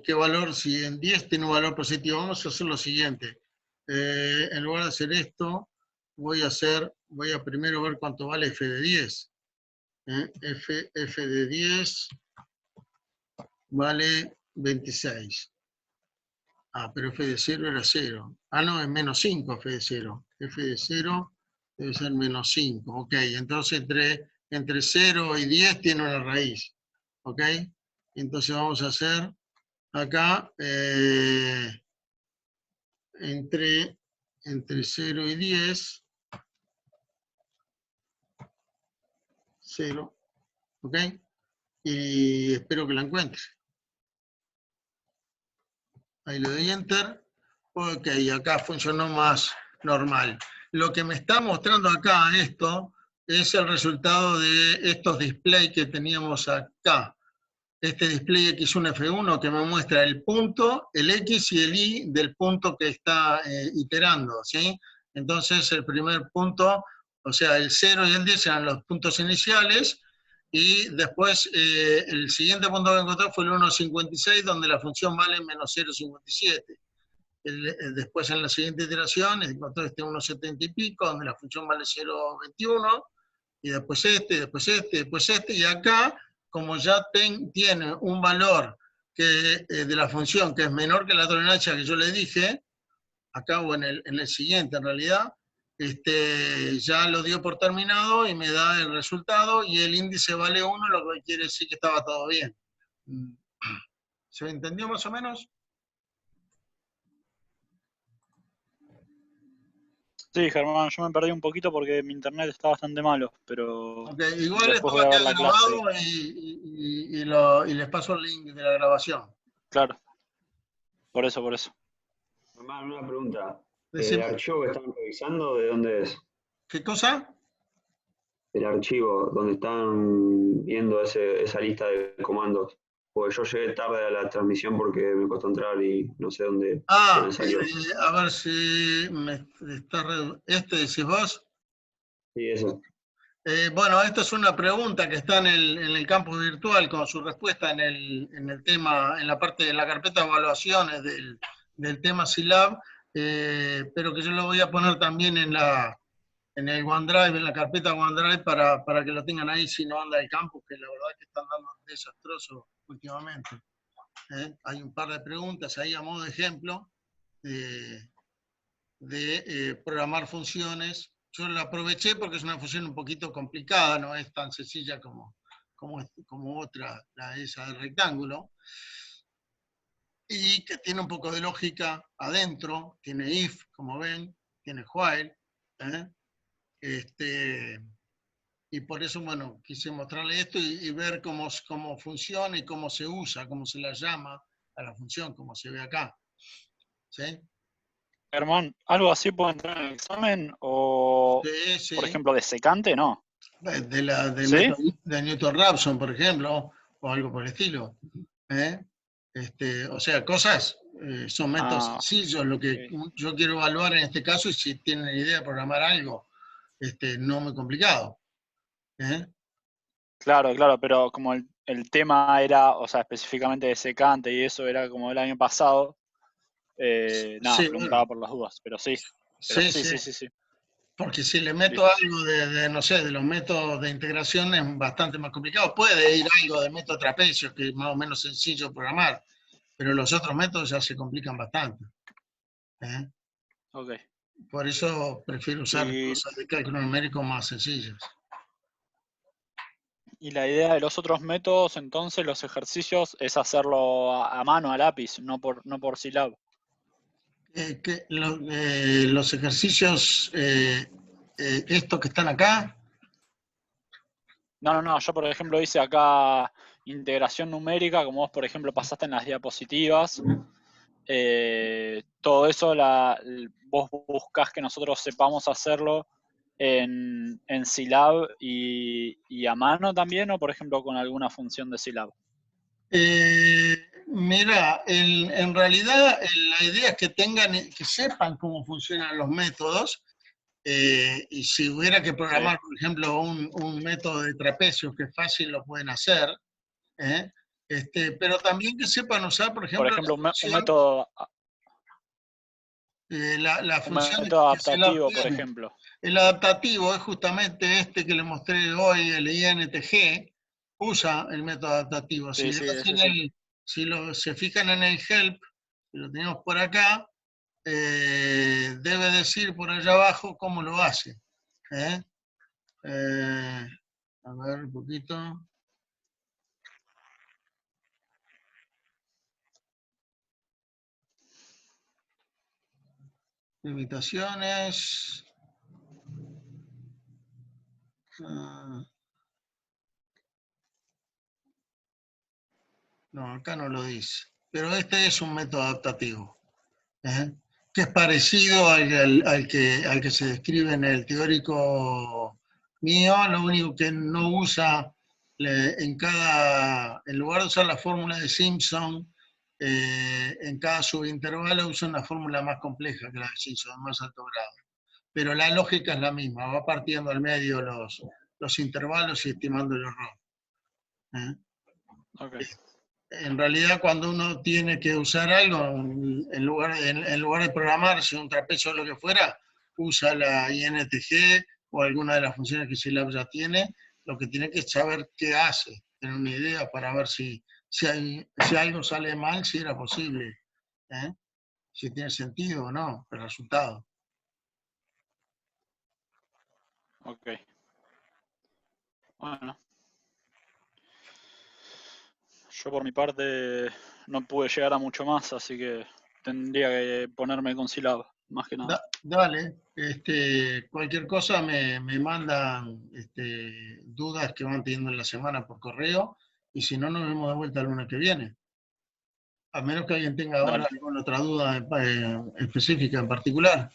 qué valor, si en 10 tiene un valor positivo. Vamos a hacer lo siguiente. En lugar de hacer esto, voy a primero ver cuánto vale f de 10. F de 10 vale 26. Pero f de 0 era 0. No, es -5 f de 0. F de 0 debe ser -5. Ok, entonces entre 0 y 10 tiene una raíz. Ok, entonces vamos a hacer acá entre 0 y 10, 0. Ok, y espero que la encuentre. Ahí le doy Enter. Ok, acá funcionó más normal. Lo que me está mostrando acá esto es el resultado de estos displays que teníamos acá. Este display X1F1 que me muestra el punto, el X y el Y del punto que está iterando, ¿sí? Entonces el primer punto, o sea, el 0 y el 10 eran los puntos iniciales, y después el siguiente punto que encontré fue el 1,56, donde la función vale -0,57. Después en la siguiente iteración encontré este 1,70 y pico, donde la función vale 0,21, y después después este, y acá, como ya tiene un valor de la función que es menor que la tolerancia que yo le dije, acá o en el siguiente en realidad, ya lo dio por terminado y me da el resultado, y el índice vale 1, lo que quiere decir que estaba todo bien. ¿Se entendió más o menos? Sí, Germán, yo me perdí un poquito porque mi internet está bastante malo, pero Okay, igual esto después va voy a a ver quedar la clase. grabado, y les paso el link de la grabación. Claro, por eso. Hermano, una pregunta. ¿El Decime, archivo que están revisando, de dónde es? ¿qué cosa? El archivo donde están viendo esa lista de comandos. Porque yo llegué tarde a la transmisión porque me costó entrar y no sé dónde me salió. A ver si me está... decís vos. Sí, eso. Bueno, esta es una pregunta que está en el campus virtual con su respuesta en el tema, en la parte de la carpeta de evaluaciones del tema SILAB, pero que yo lo voy a poner también en en el OneDrive, en la carpeta OneDrive, para que lo tengan ahí si no anda el campus, que la verdad que están dando desastroso últimamente. Hay un par de preguntas ahí a modo de ejemplo de programar funciones. Yo la aproveché porque es una función un poquito complicada, no es tan sencilla como otra, esa del rectángulo, y que tiene un poco de lógica adentro, tiene if, como ven, tiene while, y por eso, bueno, quise mostrarle esto y ver cómo funciona y cómo se usa, cómo se la llama a la función, como se ve acá. ¿Sí? Germán, ¿algo así puede entrar en el examen? O, Sí, sí. por ejemplo, de secante, no. ¿Sí? De Newton-Raphson, por ejemplo, o algo por el estilo. O sea, cosas, son métodos sencillos. Lo que yo quiero evaluar en este caso es si tienen idea de programar algo no muy complicado. Claro, claro, pero como el tema era, o sea, específicamente de secante y eso era como el año pasado, nada, Sí, preguntaba bueno, por las dudas, pero sí. Pero sí, sí. sí. Porque si le meto Listo. algo no sé, de los métodos de integración es bastante más complicado. Puede ir algo de método trapecio, que es más o menos sencillo programar, pero los otros métodos ya se complican bastante. Ok. Por eso prefiero usar cosas de cálculo numérico más sencillas. Y la idea de los otros métodos, entonces, los ejercicios, es hacerlo a mano, a lápiz, no por Silab. Los ejercicios, estos que están acá. No, yo por ejemplo hice acá integración numérica, como vos por ejemplo pasaste en las diapositivas. Todo eso vos buscás que nosotros sepamos hacerlo en Silab y a mano también, o por ejemplo con alguna función de Silab. Mira, en realidad la idea es que sepan cómo funcionan los métodos, y si hubiera que programar, por ejemplo, un método de trapecio que es fácil, lo pueden hacer, pero también que sepan usar, por ejemplo, un método, la función adaptativo, por ejemplo. El adaptativo es justamente este que le mostré hoy, el INTG, usa el método adaptativo. Si se fijan en el help, si lo tenemos por acá, debe decir por allá abajo cómo lo hace. A ver, un poquito. Limitaciones. No, acá no lo dice. Pero este es un método adaptativo, que es parecido al que se describe en el teórico mío, lo único que no usa, en lugar de usar la fórmula de Simpson, en cada subintervalo usa una fórmula más compleja que la de Simpson, más alto grado. Pero la lógica es la misma, va partiendo al medio los intervalos y estimando el error. Okay. En realidad, cuando uno tiene que usar algo, en lugar de programarse un trapecio o lo que fuera, usa la INTG o alguna de las funciones que Silab ya tiene. Lo que tiene que saber qué hace, tener una idea para ver si algo sale mal, si era posible, si tiene sentido o no el resultado. Ok. Bueno. Yo por mi parte no pude llegar a mucho más, así que tendría que ponerme con Silab, más que nada. Dale, cualquier cosa me mandan dudas que van teniendo en la semana por correo, y si no, nos vemos de vuelta el lunes que viene. A menos que alguien tenga ahora alguna otra duda específica en particular.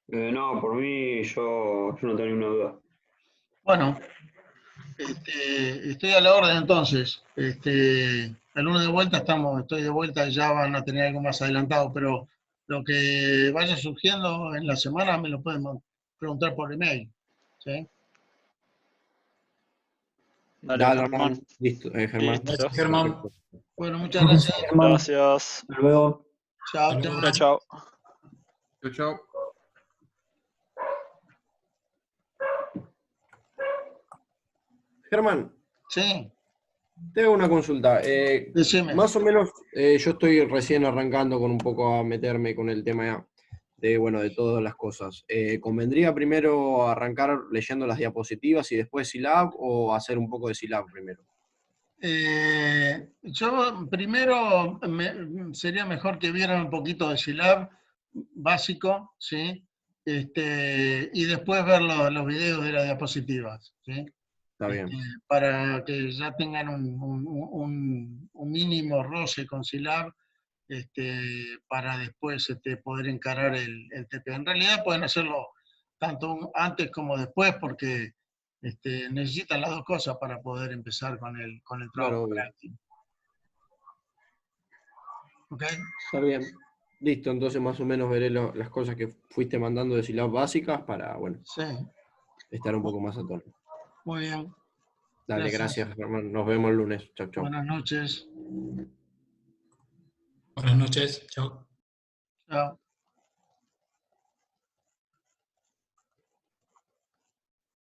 No, por mí yo no tengo ninguna duda. Bueno, estoy a la orden entonces. El lunes de vuelta estoy de vuelta, ya van a tener algo más adelantado, pero lo que vaya surgiendo en la semana me lo pueden preguntar por email. ¿Sí? Dale, Germán. Listo, Germán. Listo. Germán. Bueno, muchas gracias. Gracias. Hasta luego. Chao, Hasta chao. luego. Chao. Chau, chau. Germán, Sí, te hago una consulta. decime. Más o menos, yo estoy recién arrancando con un poco a meterme con el tema de, bueno, de todas las cosas. ¿Convendría primero arrancar leyendo las diapositivas y después Silab o hacer un poco de Silab primero? Yo primero sería mejor que vieran un poquito de Silab básico, ¿sí? Y después ver los videos de las diapositivas, ¿sí? Está bien. Para que ya tengan un mínimo roce con Silab, para después poder encarar el TP. En realidad pueden hacerlo tanto antes como después, porque necesitan las dos cosas para poder empezar con el Claro, trabajo obvio. práctico. ¿Ok? Está bien. Listo, entonces más o menos veré las cosas que fuiste mandando de Silab básicas para, bueno, Sí, estar un poco más a tono. muy bien. Dale, Gracias. gracias, Germán. Nos vemos el lunes. Chau, chau. Buenas noches. Buenas noches. Chao. Chao.